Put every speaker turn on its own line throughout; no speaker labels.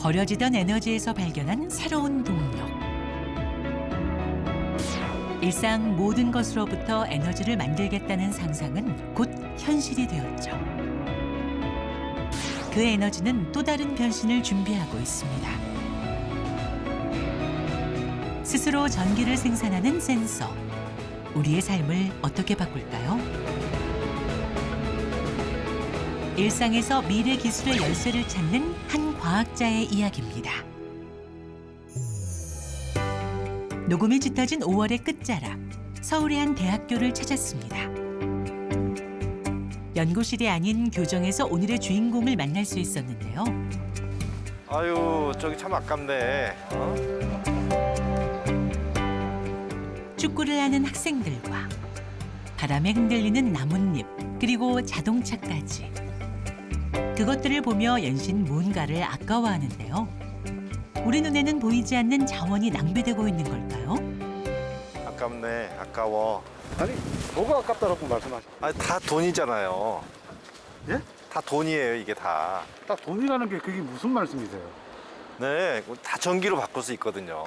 버려지던 에너지에서 발견한 새로운 동력. 일상 모든 것으로부터 에너지를 만들겠다는 상상은 곧 현실이 되었죠. 그 에너지는 또 다른 변신을 준비하고 있습니다. 스스로 전기를 생산하는 센서. 우리의 삶을 어떻게 바꿀까요? 일상에서 미래 기술의 열쇠를 찾는 한 과학자의 이야기입니다. 녹음이 짙어진 5월의 끝자락, 서울의 한 대학교를 찾았습니다. 연구실이 아닌 교정에서 오늘의 주인공을 만날 수 있었는데요.
아유, 저기 참 아깝네.
축구를 하는 학생들과 바람에 흔들리는 나뭇잎, 그리고 자동차까지. 그것들을 보며 연신 무언가를 아까워하는데요. 우리 눈에는 보이지 않는 자원이 낭비되고 있는 걸까요?
아깝네, 아까워.
아니, 뭐가 아깝다라고 말씀하세요?
아니, 다 돈이잖아요.
예?
다 돈이에요, 이게 다.
딱 돈이라는 게 그게 무슨 말씀이세요?
네, 다 전기로 바꿀 수 있거든요.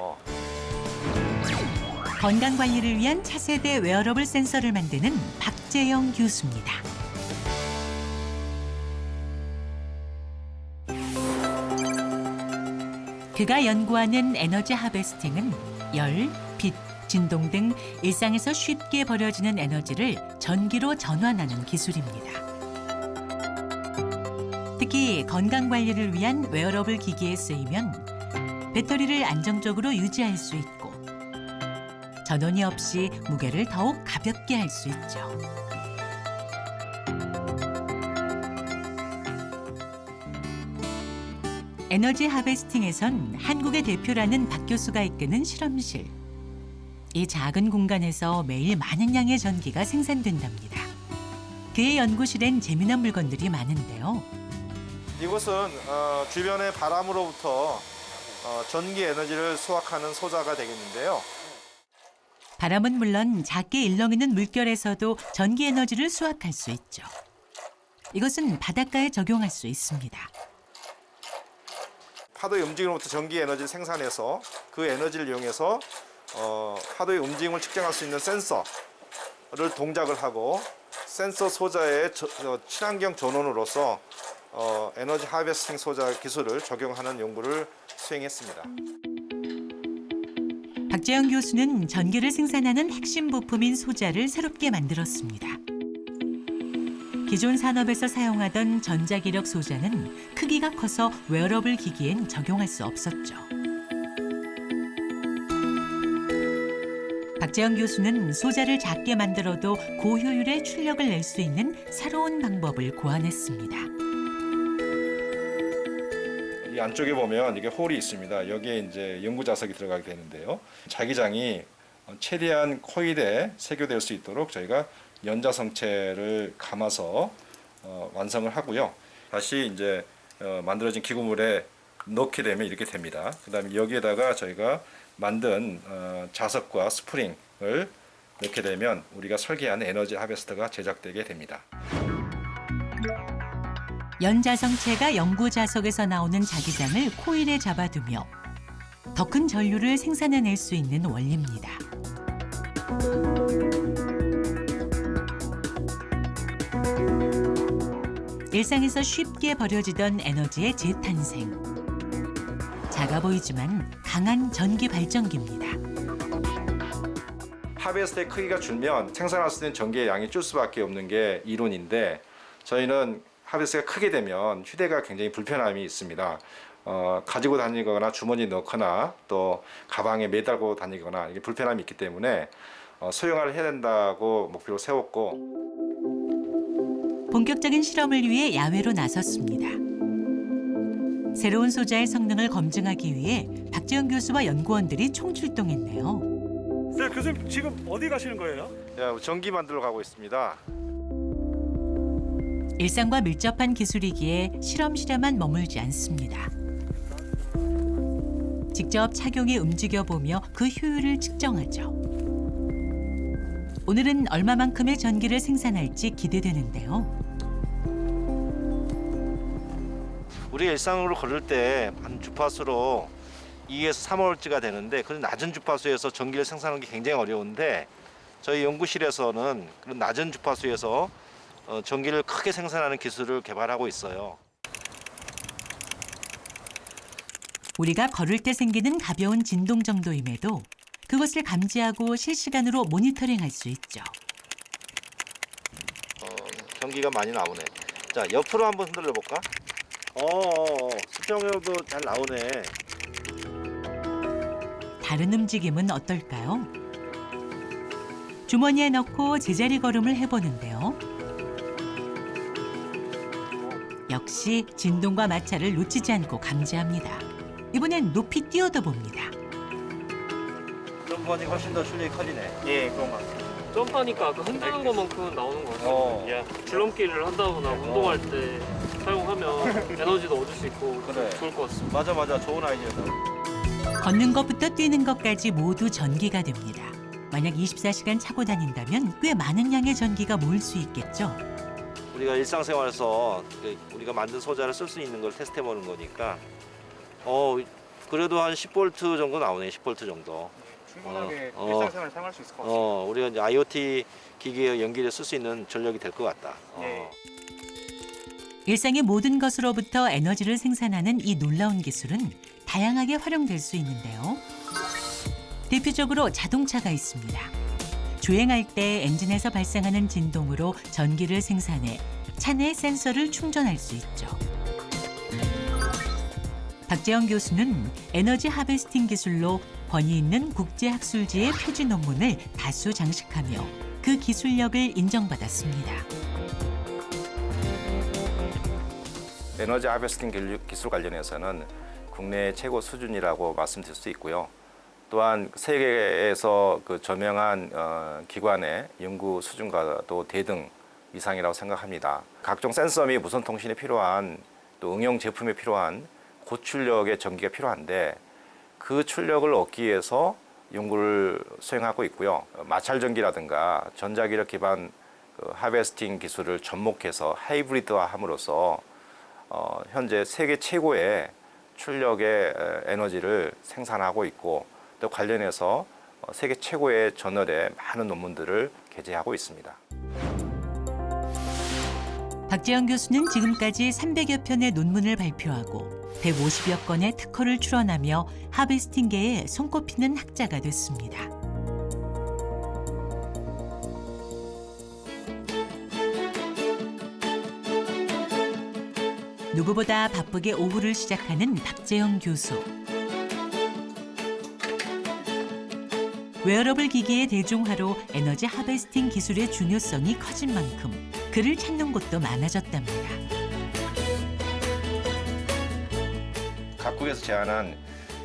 건강관리를 위한 차세대 웨어러블 센서를 만드는 박재영 교수입니다. 그가 연구하는 에너지 하베스팅은 열, 빛, 진동 등 일상에서 쉽게 버려지는 에너지를 전기로 전환하는 기술입니다. 특히 건강관리를 위한 웨어러블 기기에 쓰이면 배터리를 안정적으로 유지할 수 있고 전원이 없이 무게를 더욱 가볍게 할 수 있죠. 에너지 하베스팅에선 한국의 대표라는 박 교수가 이끄는 실험실. 이 작은 공간에서 매일 많은 양의 전기가 생산된답니다. 그의 연구실엔 재미난 물건들이 많은데요.
이곳은 주변의 바람으로부터 전기 에너지를 수확하는 소자가 되겠는데요.
바람은 물론 작게 일렁이는 물결에서도 전기 에너지를 수확할 수 있죠. 이것은 바닷가에 적용할 수 있습니다.
파도의 움직임으로부터 전기 에너지를 생산해서 그 에너지를 이용해서 파도의 움직임을 측정할 수 있는 센서를 동작을 하고 센서 소자의 친환경 전원으로서 에너지 하베스팅 소자 기술을 적용하는 연구를 수행했습니다.
박재영 교수는 전기를 생산하는 핵심 부품인 소자를 새롭게 만들었습니다. 기존 산업에서 사용하던 전자기력 소자는 크기가 커서 웨어러블 기기엔 적용할 수 없었죠. 박재영 교수는 소자를 작게 만들어도 고효율의 출력을 낼 수 있는 새로운 방법을 고안했습니다.
이 안쪽에 보면 이게 홀이 있습니다. 여기에 이제 연구 자석이 들어가게 되는데요. 자기장이 최대한 코일에 세교될 수 있도록 저희가 연자성체를 감아서 완성을 하고요. 다시 이제 만들어진 기구물에 넣게 되면 이렇게 됩니다. 그다음에 여기에다가 저희가 만든 자석과 스프링을 넣게 되면 우리가 설계한 에너지 하베스터가 제작되게 됩니다.
연자성체가 연구 자석에서 나오는 자기장을 코일에 잡아두며 더 큰 전류를 생산해낼 수 있는 원리입니다. 일상에서 쉽게 버려지던 에너지의 재탄생. 작아 보이지만 강한 전기 발전기입니다.
하베스트의 크기가 줄면 생산할 수 있는 전기의 양이 줄 수밖에 없는 게 이론인데 저희는 하베스트가 크게 되면 휴대가 굉장히 불편함이 있습니다. 가지고 다니거나 주머니에 넣거나 또 가방에 매달고 다니거나 이게 불편함이 있기 때문에 소형화를 해야 된다고 목표로 세웠고
본격적인 실험을 위해 야외로 나섰습니다. 새로운 소자의 성능을 검증하기 위해 박재영 교수와 연구원들이 총출동했네요.
네, 교수님 지금 어디 가시는 거예요?
전기 만들러 가고 있습니다.
일상과 밀접한 기술이기에 실험실에만 머물지 않습니다. 직접 착용해 움직여보며 그 효율을 측정하죠. 오늘은 얼마만큼의 전기를 생산할지 기대되는데요.
우리가 일상으로 걸을 때 한 주파수로 2에서 3Hz가 되는데 그런 낮은 주파수에서 전기를 생산하는 게 굉장히 어려운데 저희 연구실에서는 그런 낮은 주파수에서 전기를 크게 생산하는 기술을 개발하고 있어요.
우리가 걸을 때 생기는 가벼운 진동 정도임에도 그것을 감지하고 실시간으로 모니터링할 수 있죠.
전기가 많이 나오네. 자, 옆으로 한번 흔들어 볼까? 수평으로도 잘 나오네.
다른 움직임은 어떨까요? 주머니에 넣고 제자리 걸음을 해보는데요. 역시 진동과 마찰을 놓치지 않고 감지합니다. 이번엔 높이 뛰어도 봅니다.
점프하니까 훨씬 더 출력이 커지네.
예, 그런 것 같아요.
점프하니까 아까 흔드는 것만큼은 나오는 것 같아요.
예.
줄넘기를 한다거나 운동할 때 사용하면 에너지도 얻을 수 있고
그래.
좋을 것 같습니다.
맞아. 좋은 아이디어다.
걷는 것부터 뛰는 것까지 모두 전기가 됩니다. 만약 24시간 차고 다닌다면 꽤 많은 양의 전기가 모을 수 있겠죠.
우리가 일상생활에서 우리가 만든 소자를 쓸 수 있는 걸 테스트해 보는 거니까 그래도 한 10V 정도 나오네. 10V 정도.
충분하게
일상생활에
사용할 수 있을 것 같습니다.
우리가 이제 IoT 기기에 연기를 쓸 수 있는 전력이 될 것 같다.
예.
일상의 모든 것으로부터 에너지를 생산하는 이 놀라운 기술은 다양하게 활용될 수 있는데요. 대표적으로 자동차가 있습니다. 주행할 때 엔진에서 발생하는 진동으로 전기를 생산해 차내 센서를 충전할 수 있죠. 박재영 교수는 에너지 하베스팅 기술로 권위 있는 국제학술지의 표지 논문을 다수 장식하며 그 기술력을 인정받았습니다.
에너지 하베스팅 기술 관련해서는 국내 최고 수준이라고 말씀드릴 수 있고요. 또한 세계에서 그 저명한 기관의 연구 수준과도 대등 이상이라고 생각합니다. 각종 센서 및 무선 통신에 필요한 또 응용 제품에 필요한 고출력의 전기가 필요한데 그 출력을 얻기 위해서 연구를 수행하고 있고요. 마찰 전기라든가 전자기력 기반 하베스팅 기술을 접목해서 하이브리드화함으로써 현재 세계 최고의 출력의 에너지를 생산하고 있고 또 관련해서 세계 최고의 저널에 많은 논문들을 게재하고 있습니다.
박재영 교수는 지금까지 300여 편의 논문을 발표하고 150여 건의 특허를 출원하며 하베스팅계에 손꼽히는 학자가 됐습니다. 누구보다 바쁘게 오후를 시작하는 박재영 교수. 웨어러블 기기의 대중화로 에너지 하베스팅 기술의 중요성이 커진 만큼 그를 찾는 곳도 많아졌답니다.
각국에서 제안한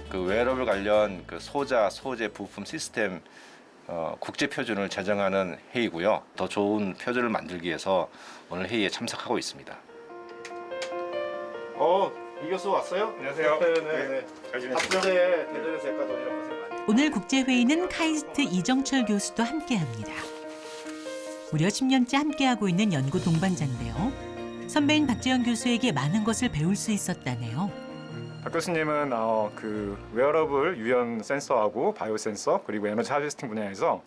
그 웨어러블 관련 그 소자, 소재, 부품, 시스템 국제 표준을 제정하는 회의고요. 더 좋은 표준을 만들기 위해서 오늘 회의에 참석하고 있습니다.
이 교수 왔어요?
안녕하세요.
네.
잘
학교에 대전에서 애과 돈이라고 고생 많이.
오늘 국제회의는 카이스트 이정철 교수도 함께합니다. 무려 10년째 함께하고 있는 연구 동반자인데요. 선배인 박재영 교수에게 많은 것을 배울 수 있었다네요.
박 교수님은 그 웨어러블 유연 센서하고 바이오 센서 그리고 에너지 하베스팅 분야에서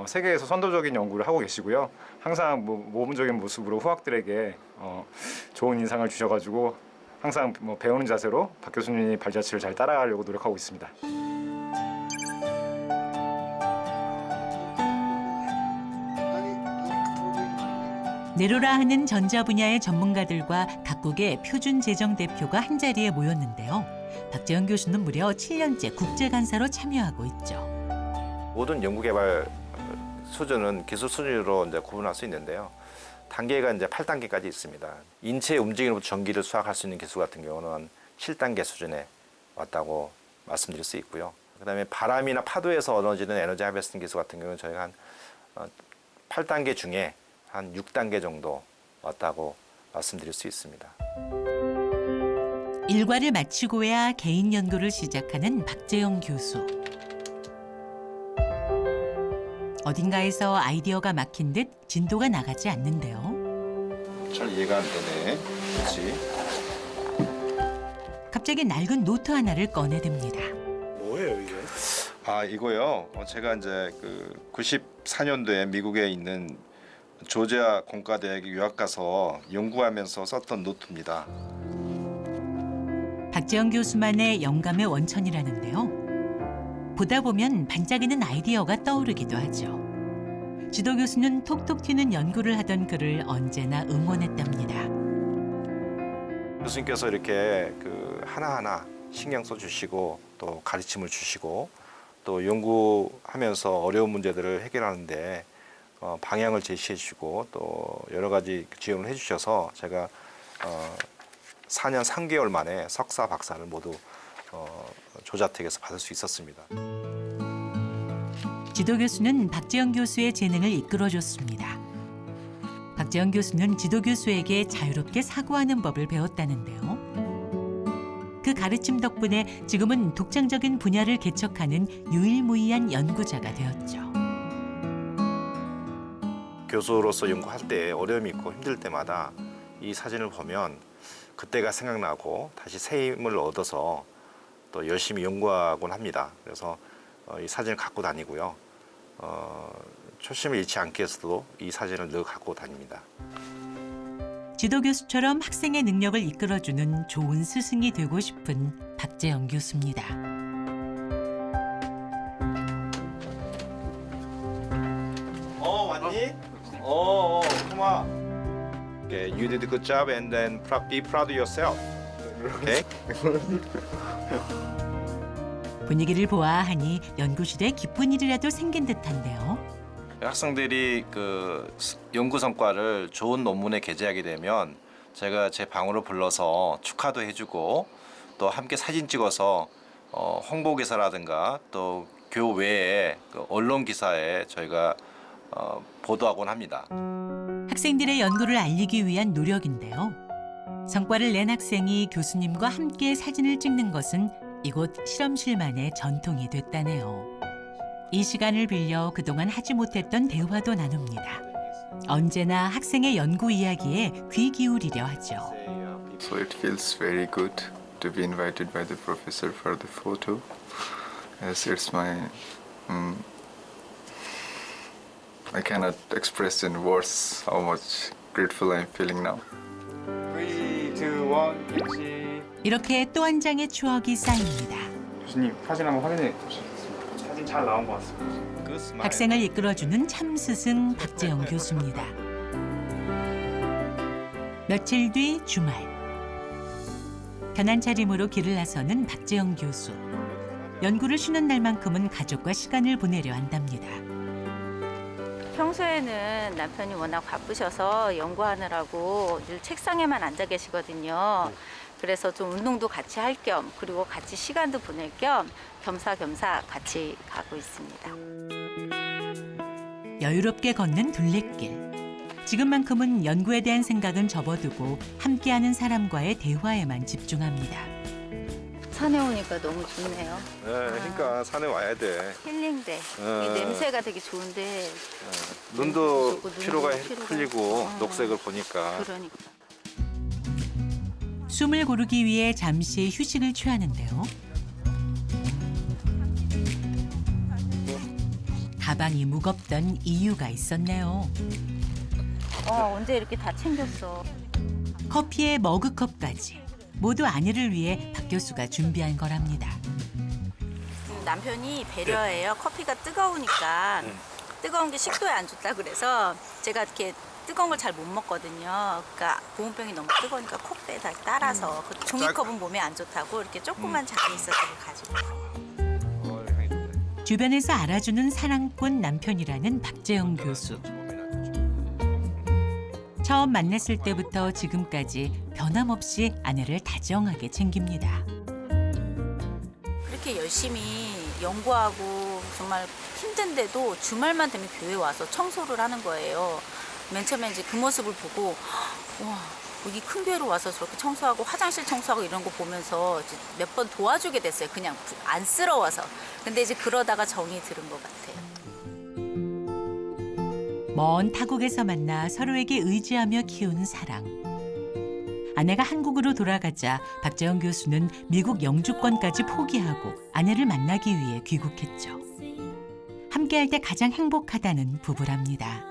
세계에서 선도적인 연구를 하고 계시고요. 항상 모범적인 모습으로 후학들에게 좋은 인상을 주셔가지고 항상 배우는 자세로 박 교수님이 발자취를 잘 따라가려고 노력하고 있습니다.
네로라 하는 전자 분야의 전문가들과 각국의 표준 제정 대표가 한자리에 모였는데요. 박재영 교수는 무려 7년째 국제 간사로 참여하고 있죠.
모든 연구 개발 수준은 기술 수준으로 이제 구분할 수 있는데요. 단계가 이제 8단계까지 있습니다. 인체의 움직임으로부터 전기를 수확할 수 있는 기술 같은 경우는 7단계 수준에 왔다고 말씀드릴 수 있고요. 그다음에 바람이나 파도에서 얻어지는 에너지 하베스팅 기술 같은 경우는 저희가 한 8단계 중에 한 6단계 정도 왔다고 말씀드릴 수 있습니다.
일과를 마치고야 개인 연구를 시작하는 박재영 교수. 어딘가에서 아이디어가 막힌 듯 진도가 나가지 않는데요.
잘 이해가 안 되네. 그렇지.
갑자기 낡은 노트 하나를 꺼내듭니다.
뭐예요 이게?
아 이거요. 제가 이제 그 94년도에 미국에 있는 조지아 공과대학에 유학 가서 연구하면서 썼던 노트입니다.
박재영 교수만의 영감의 원천이라는데요. 보다 보면 반짝이는 아이디어가 떠오르기도 하죠. 지도 교수는 톡톡 튀는 연구를 하던 그를 언제나 응원했답니다.
교수님께서 이렇게 그 하나하나 신경 써주시고 또 가르침을 주시고 또 연구하면서 어려운 문제들을 해결하는데 방향을 제시해 주시고 또 여러 가지 지원을 해주셔서 제가 4년 3개월 만에 석사 박사를 모두 조자택에서 받을 수 있었습니다.
지도 교수는 박재영 교수의 재능을 이끌어줬습니다. 박재영 교수는 지도 교수에게 자유롭게 사고하는 법을 배웠다는데요. 그 가르침 덕분에 지금은 독창적인 분야를 개척하는 유일무이한 연구자가 되었죠.
교수로서 연구할 때 어려움이 있고 힘들 때마다 이 사진을 보면 그때가 생각나고 다시 새 힘을 얻어서 또 열심히 연구하곤 합니다. 그래서 이 사진을 갖고 다니고요. 초심을 잃지 않기 위해서도 이 사진을 늘 갖고 다닙니다.
지도 교수처럼 학생의 능력을 이끌어주는 좋은 스승이 되고 싶은 박재영 교수입니다.
왔니? 고마. Okay, you did a good job and then be proud of yourself. Okay?
분위기를 보아하니 연구실에 기쁜 일이라도 생긴 듯한데요.
학생들이 그 연구 성과를 좋은 논문에 게재하게 되면 제가 제 방으로 불러서 축하도 해주고 또 함께 사진 찍어서 홍보 기사라든가 또 교외에 그 언론 기사에 저희가 보도하곤 합니다.
학생들의 연구를 알리기 위한 노력인데요. 성과를 낸 학생이 교수님과 함께 사진을 찍는 것은 이곳 실험실만의 전통이 됐다네요. 이 시간을 빌려 그동안 하지 못했던 대화도 나눕니다. 언제나 학생의 연구 이야기에 귀 기울이려 하죠.
So it feels very good to be invited by the professor for the photo. As it's my, I cannot express in words how much grateful I'm feeling now.
3, 2, 1, 김치.
이렇게 또 한 장의 추억이 쌓입니다.
교수님 사진 한번 확인해 보시겠습니다. 사진 잘 나온 것 같습니다.
학생을 이끌어주는 참 스승 박재영 교수입니다. 며칠 뒤 주말. 편한 차림으로 길을 나서는 박재영 교수. 연구를 쉬는 날만큼은 가족과 시간을 보내려 한답니다.
평소에는 남편이 워낙 바쁘셔서 연구하느라고 늘 책상에만 앉아 계시거든요. 그래서 좀 운동도 같이 할 겸 그리고 같이 시간도 보낼 겸 겸사겸사 같이 가고 있습니다.
여유롭게 걷는 둘레길. 지금만큼은 연구에 대한 생각은 접어두고 함께하는 사람과의 대화에만 집중합니다.
산에 오니까 너무 좋네요.
네, 그러니까 산에 와야 돼.
힐링돼. 이 냄새가 되게 좋은데
눈도
눈도
피로가
피로가
풀리고 녹색을 보니까.
그러니까.
숨을 고르기 위해 잠시 휴식을 취하는데요. 가방이 무겁던 이유가 있었네요.
언제 이렇게 다 챙겼어.
커피에 머그컵까지 모두 아내를 위해 박 교수가 준비한 거랍니다.
남편이 배려해요. 커피가 뜨거우니까 뜨거운 게 식도에 안 좋다 그래서 제가 이렇게 뜨거운 걸 잘 못 먹거든요. 그러니까 보온병이 너무 뜨거우니까 컵에다 따라서 그 종이컵은 몸에 안 좋다고 이렇게 조그만 잔에 있어서 가지고
주변에서 알아주는 사랑꾼 남편이라는 박재영 교수. 처음 만났을 때부터 지금까지 변함없이 아내를 다정하게 챙깁니다.
그렇게 열심히 연구하고 정말 힘든데도 주말만 되면 교회 와서 청소를 하는 거예요. 맨 처음에 이제 그 모습을 보고 와, 여기 큰 교회로 와서 저렇게 청소하고 화장실 청소하고 이런 거 보면서 몇 번 도와주게 됐어요. 그냥 안쓰러워서. 근데 이제 그러다가 정이 들은 것 같아요.
먼 타국에서 만나 서로에게 의지하며 키운 사랑. 아내가 한국으로 돌아가자 박재영 교수는 미국 영주권까지 포기하고 아내를 만나기 위해 귀국했죠. 함께할 때 가장 행복하다는 부부랍니다.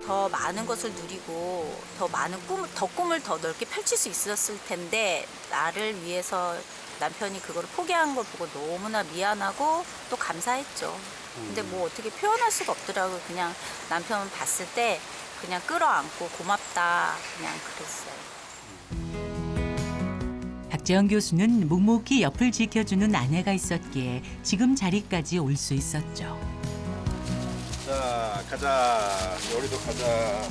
더 많은 것을 누리고 더 많은 꿈을 더 넓게 펼칠 수 있었을 텐데 나를 위해서 남편이 그걸 포기한 걸 보고 너무나 미안하고 또 감사했죠. 근데 뭐 어떻게 표현할 수가 없더라고요. 그냥 남편 봤을 때 그냥 끌어안고 고맙다 그냥 그랬어요.
박재영 교수는 묵묵히 옆을 지켜주는 아내가 있었기에 지금 자리까지 올 수 있었죠.
자, 가자. 요리도 가자.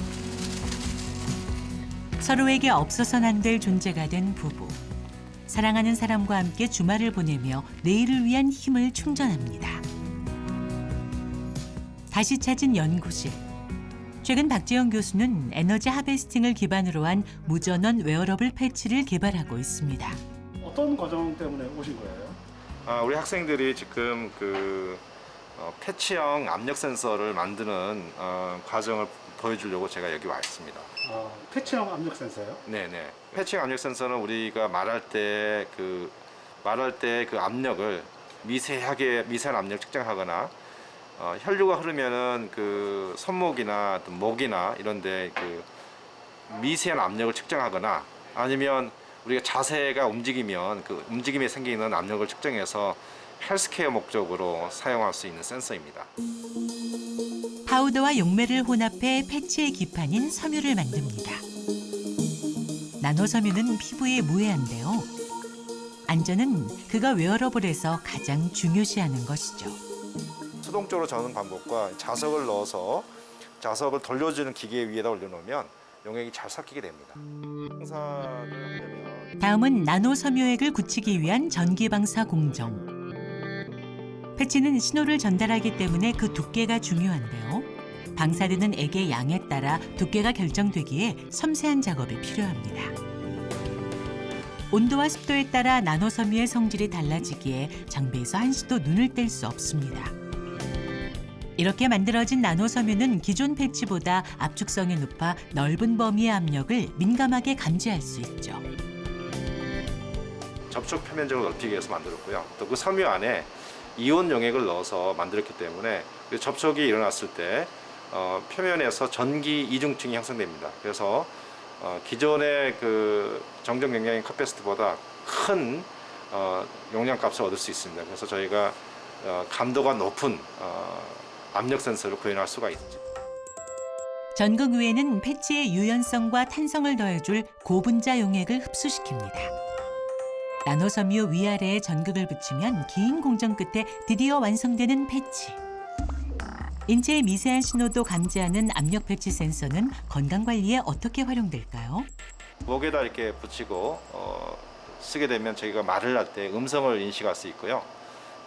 서로에게 없어서는 안 될 존재가 된 부부. 사랑하는 사람과 함께 주말을 보내며 내일을 위한 힘을 충전합니다. 다시 찾은 연구실. 최근 박재영 교수는 에너지 하베스팅을 기반으로 한 무전원 웨어러블 패치를 개발하고 있습니다.
어떤 과정 때문에 오신 거예요?
우리 학생들이 지금 패치형 압력 센서를 만드는 과정을 보여주려고 제가 여기 와 있습니다.
패치형 압력 센서요?
네네. 패치형 압력 센서는 우리가 말할 때 그 압력을 미세한 압력 측정하거나 혈류가 흐르면은 그 손목이나 목이나 이런데 그 미세한 압력을 측정하거나 아니면 우리가 자세가 움직이면 그 움직임에 생기는 압력을 측정해서 헬스케어 목적으로 사용할 수 있는 센서입니다.
파우더와 용매를 혼합해 패치의 기판인 섬유를 만듭니다. 나노 섬유는 피부에 무해한데요. 안전은 그가 웨어러블에서 가장 중요시하는 것이죠.
수동적으로 저는 방법과 자석을 넣어서 자석을 돌려주는 기계 위에다 올려놓으면 용액이 잘 섞이게 됩니다. 방사를 하려면
다음은 나노 섬유액을 굳히기 위한 전기방사 공정. 패치는 신호를 전달하기 때문에 그 두께가 중요한데요. 방사되는 액의 양에 따라 두께가 결정되기에 섬세한 작업이 필요합니다. 온도와 습도에 따라 나노 섬유의 성질이 달라지기에 장비에서 한시도 눈을 뗄 수 없습니다. 이렇게 만들어진 나노 섬유는 기존 패치보다 압축성이 높아 넓은 범위의 압력을 민감하게 감지할 수 있죠.
접촉 표면적을 넓히기 위해서 만들었고요. 또 그 섬유 안에 이온 용액을 넣어서 만들었기 때문에 그 접촉이 일어났을 때 표면에서 전기 이중층이 형성됩니다. 그래서 기존의 그 정적 용량인 카패시티보다 큰 용량값을 얻을 수 있습니다. 그래서 저희가 감도가 높은 압력 센서를 구현할 수가 있죠.
전극 위에는 패치의 유연성과 탄성을 더해줄 고분자 용액을 흡수시킵니다. 나노 섬유 위아래에 전극을 붙이면 긴 공정 끝에 드디어 완성되는 패치. 인체의 미세한 신호도 감지하는 압력 패치 센서는 건강관리에 어떻게 활용될까요?
목에다 이렇게 붙이고 쓰게 되면 저희가 말을 할 때 음성을 인식할 수 있고요.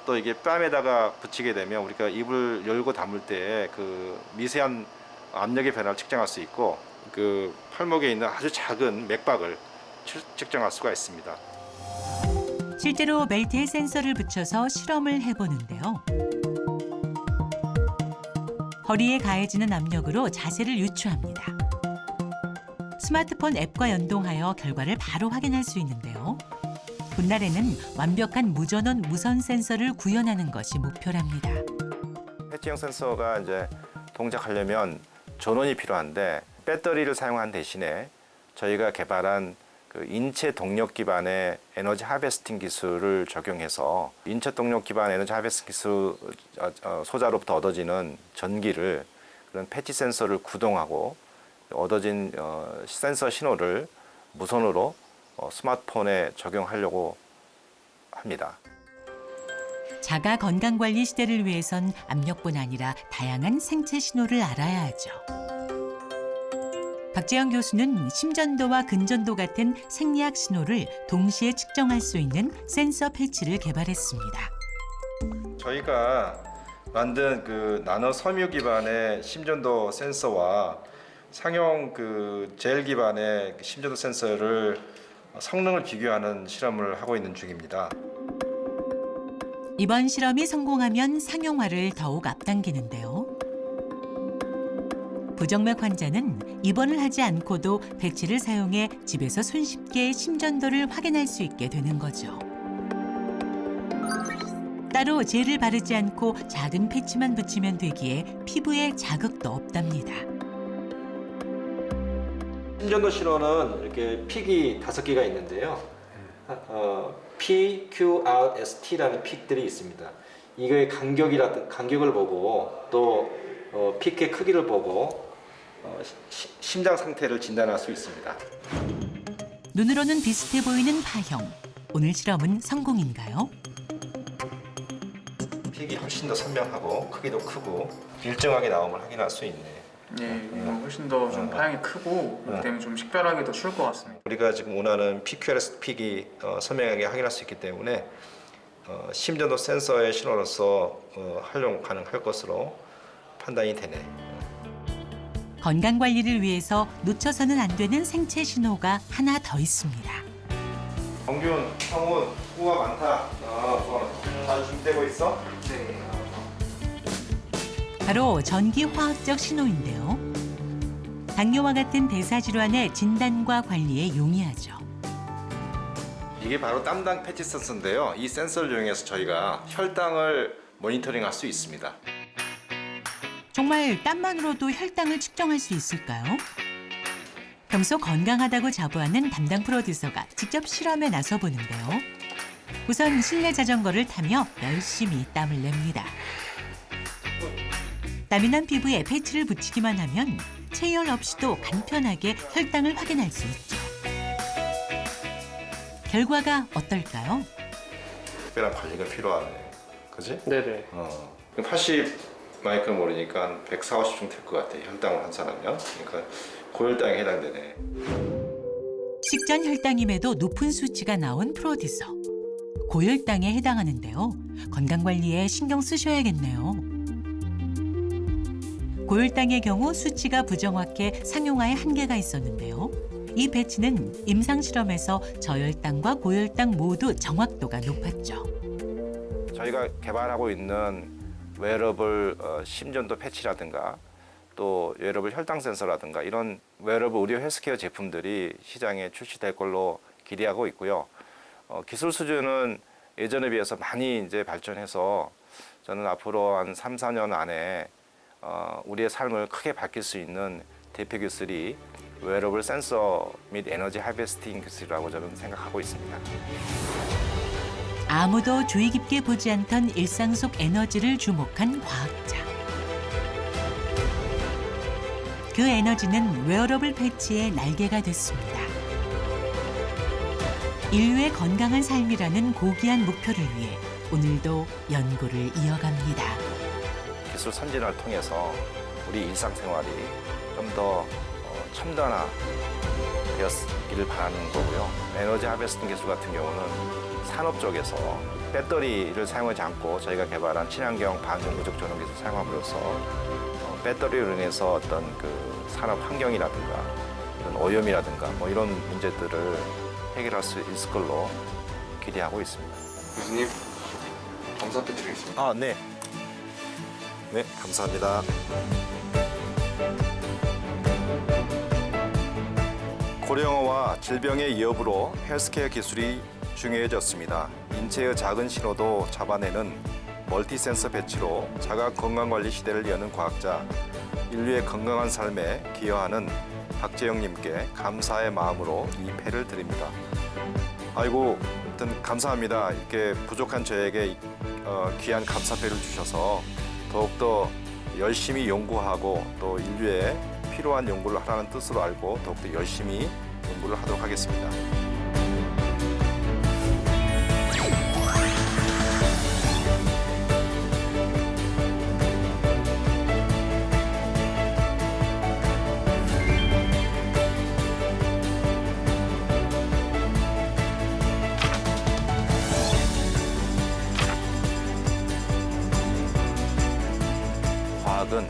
또 이게 뺨에다가 붙이게 되면 우리가 입을 열고 닫을 때 그 미세한 압력의 변화를 측정할 수 있고 그 팔목에 있는 아주 작은 맥박을 측정할 수가 있습니다.
실제로 벨트에 센서를 붙여서 실험을 해보는데요. 허리에 가해지는 압력으로 자세를 유추합니다. 스마트폰 앱과 연동하여 결과를 바로 확인할 수 있는데요. 훗날에는 완벽한 무전원 무선 센서를 구현하는 것이 목표랍니다.
패치형 센서가 이제 동작하려면 전원이 필요한데 배터리를 사용한 대신에 저희가 개발한 그 인체 동력 기반의 에너지 하베스팅 기술을 적용해서 인체 동력 기반 에너지 하베스팅 기술 소자로부터 얻어지는 전기를 그런 패치 센서를 구동하고 얻어진 센서 신호를 무선으로 스마트폰에 적용하려고 합니다.
자가 건강관리 시대를 위해선 압력뿐 아니라 다양한 생체 신호를 알아야 하죠. 박재영 교수는 심전도와 근전도 같은 생리학 신호를 동시에 측정할 수 있는 센서 패치를 개발했습니다.
저희가 만든 그 나노 섬유 기반의 심전도 센서와 상용 그 젤 기반의 심전도 센서를 성능을 비교하는 실험을 하고 있는 중입니다.
이번 실험이 성공하면 상용화를 더욱 앞당기는데요. 부정맥 환자는 입원을 하지 않고도 패치를 사용해 집에서 손쉽게 심전도를 확인할 수 있게 되는 거죠. 따로 젤을 바르지 않고 작은 패치만 붙이면 되기에 피부에 자극도 없답니다.
심전도 신호는 이렇게 픽이 5개가 있는데요. P, Q, R, S, T라는 픽들이 있습니다. 이거의 간격을 보고 또 픽의 크기를 보고 심장 상태를 진단할 수 있습니다.
눈으로는 비슷해 보이는 파형. 오늘 실험은 성공인가요?
픽이 훨씬 더 선명하고 크기도 크고 일정하게 나옴을 확인할 수 있네.
네, 이거 훨씬 더 좀 파형이 크고 그렇기 때문에 좀 식별하기 더 쉬울 것 같습니다.
우리가 지금 원하는 PQRS 픽이 선명하게 확인할 수 있기 때문에 심전도 센서의 신호로서 활용 가능할 것으로 판단이 되네.
건강 관리를 위해서 놓쳐서는 안 되는 생체 신호가 하나 더 있습니다.
정균, 성훈, 수고가 많다. 잘 준비되고 있어?
네.
바로 전기화학적 신호인데요. 당뇨와 같은 대사질환의 진단과 관리에 용이하죠.
이게 바로 땀당 패치 센서인데요. 이 센서를 이용해서 저희가 혈당을 모니터링할 수 있습니다.
정말 땀만으로도 혈당을 측정할 수 있을까요? 평소 건강하다고 자부하는 담당 프로듀서가 직접 실험에 나서 보는데요. 우선 실내 자전거를 타며 열심히 땀을 냅니다. 땀이 난 피부에 패치를 붙이기만 하면 체열 없이도 간편하게 혈당을 확인할 수 있죠. 결과가 어떨까요?
특별한 관리가 필요하네. 그지?
네네.
80 마이크로 모르니까 한 140, 50쯤 될 것 같아. 혈당을 한 사람이요. 그러니까 고혈당에 해당되네.
식전 혈당임에도 높은 수치가 나온 프로듀서. 고혈당에 해당하는데요. 건강관리에 신경 쓰셔야겠네요. 고혈당의 경우 수치가 부정확해 상용화에 한계가 있었는데요. 이 패치는 임상실험에서 저혈당과 고혈당 모두 정확도가 높았죠.
저희가 개발하고 있는 웨어러블 심전도 패치라든가 또 웨어러블 혈당 센서라든가 이런 웨어러블 의료 헬스케어 제품들이 시장에 출시될 걸로 기대하고 있고요. 기술 수준은 예전에 비해서 많이 이제 발전해서 저는 앞으로 한 3, 4년 안에 우리의 삶을 크게 바뀔 수 있는 대표 기술이 웨어러블 센서 및 에너지 하베스팅 기술이라고 저는 생각하고 있습니다.
아무도 주의 깊게 보지 않던 일상 속 에너지를 주목한 과학자. 그 에너지는 웨어러블 패치의 날개가 됐습니다. 인류의 건강한 삶이라는 고귀한 목표를 위해 오늘도 연구를 이어갑니다.
기술 선진화를 통해서 우리 일상생활이 좀 더 첨단화되었기를 바라는 거고요. 에너지 하베스팅 기술 같은 경우는 산업 쪽에서 배터리를 사용하지 않고 저희가 개발한 친환경 반전 무적 전원 기술 사용함으로써 배터리로 인해서 어떤 그 산업 환경이라든가 이런 오염이라든가 뭐 이런 문제들을 해결할 수 있을 걸로 기대하고 있습니다.
교수님, 감사 드리겠습니다.
아, 네. 네, 감사합니다. 고령화와 질병의 위협으로 헬스케어 기술이 중요해졌습니다. 인체의 작은 신호도 잡아내는 멀티센서 배치로 자가 건강관리 시대를 여는 과학자, 인류의 건강한 삶에 기여하는 박재영님께 감사의 마음으로 이 패를 드립니다. 아이고, 하여튼 감사합니다. 이렇게 부족한 저에게 귀한 감사패를 주셔서 더욱더 열심히 연구하고 또 인류에 필요한 연구를 하라는 뜻으로 알고 더욱더 열심히 연구를 하도록 하겠습니다. 과학은